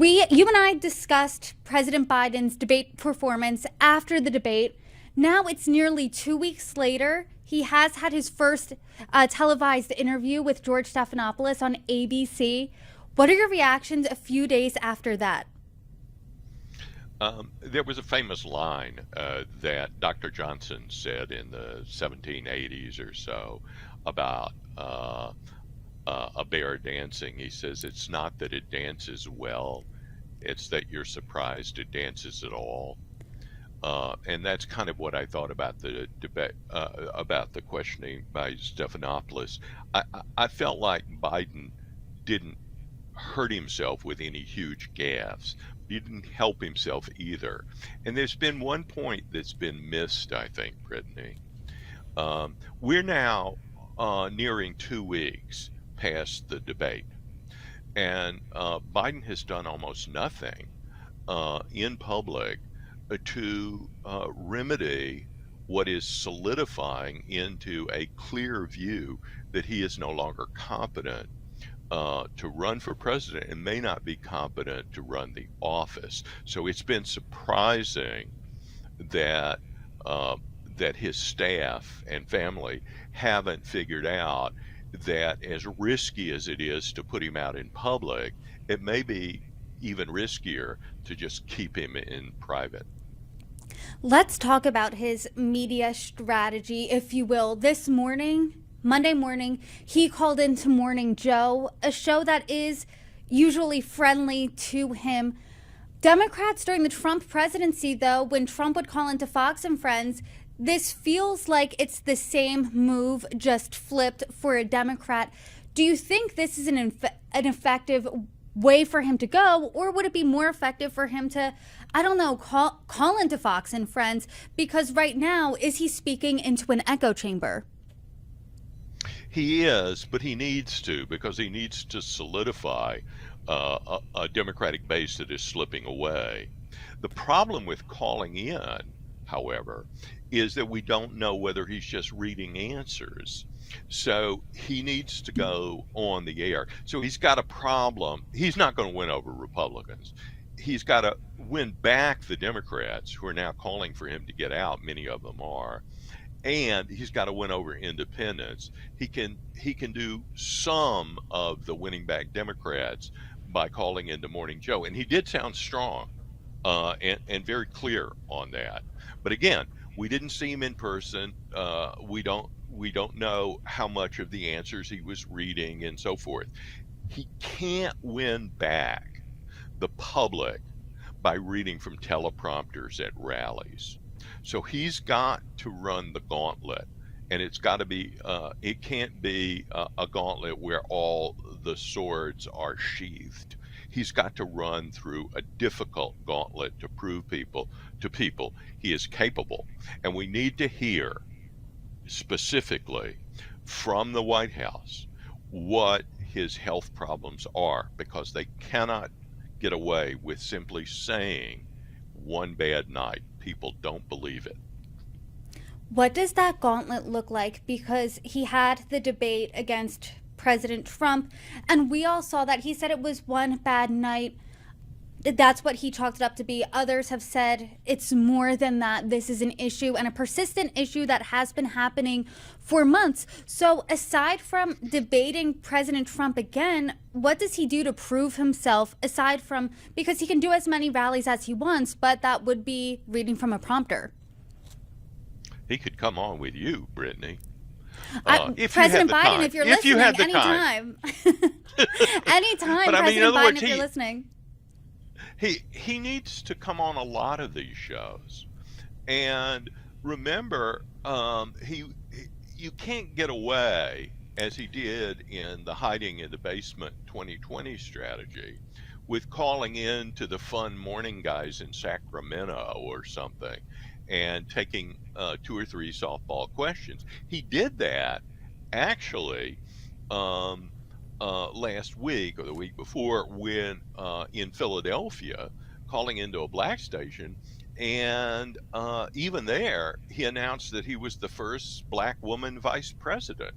You and I discussed President Biden's debate performance after the debate. Now it's nearly 2 weeks later. He has had his first televised interview with George Stephanopoulos on ABC. What are your reactions a few days after that? There was a famous line that Dr. Johnson said in the 1780s or so about a bear dancing. He says, it's not that it dances well, it's that you're surprised it dances at all. And that's kind of what I thought about the debate, about the questioning by Stephanopoulos. I felt like Biden didn't hurt himself with any huge gaffes. He didn't help himself either. And there's been one point that's been missed, I think, Brittany. We're now nearing 2 weeks past the debate. And Biden has done almost nothing in public to remedy what is solidifying into a clear view that he is no longer competent to run for president and may not be competent to run the office. So it's been surprising that that his staff and family haven't figured out that as risky as it is to put him out in public, it may be even riskier to just keep him in private. Let's talk about his media strategy, if you will. This morning, Monday morning, he called into Morning Joe, a show that is usually friendly to him. Democrats during the Trump presidency, though, when Trump would call into Fox and Friends, this feels like it's the same move, just flipped for a Democrat. Do you think this is an effective way for him to go, or would it be more effective for him to, I don't know, call into Fox and Friends? Because right now, is he speaking into an echo chamber? He is, but he needs to, because he needs to solidify a Democratic base that is slipping away. The problem with calling in, however, is that we don't know whether he's just reading answers. So he needs to go on the air. So he's got a problem. He's not going to win over Republicans. He's got to win back the Democrats who are now calling for him to get out. Many of them are. And he's got to win over independents. He can do some of the winning back Democrats by calling into Morning Joe. And he did sound strong and very clear on that. But again, we didn't see him in person. We don't know how much of the answers he was reading and so forth. He can't win back the public by reading from teleprompters at rallies. So he's got to run the gauntlet, and it's got to be, it can't be a gauntlet where all the swords are sheathed. He's got to run through a difficult gauntlet to prove to people he is capable. And we need to hear specifically from the White House what his health problems are, because they cannot get away with simply saying one bad night. People don't believe it. What does that gauntlet look like? Because he had the debate against President Trump, and we all saw that. He said it was one bad night. That's what he chalked it up to be. Others have said it's more than that. This is an issue, and a persistent issue that has been happening for months. So aside from debating President Trump again, what does he do to prove himself, aside from, because he can do as many rallies as he wants, but that would be reading from a prompter? He could come on with you, Brittany. President Biden, if you're listening, anytime. Anytime, but I mean, President Biden, words, if you're listening. He needs to come on a lot of these shows, and remember, you can't get away, as he did in the hiding in the basement 2020 strategy, with calling in to the fun morning guys in Sacramento or something and taking 2 or 3 softball questions. He did that actually last week or the week before, when in Philadelphia, calling into a black station, and even there he announced that he was the first black woman vice president.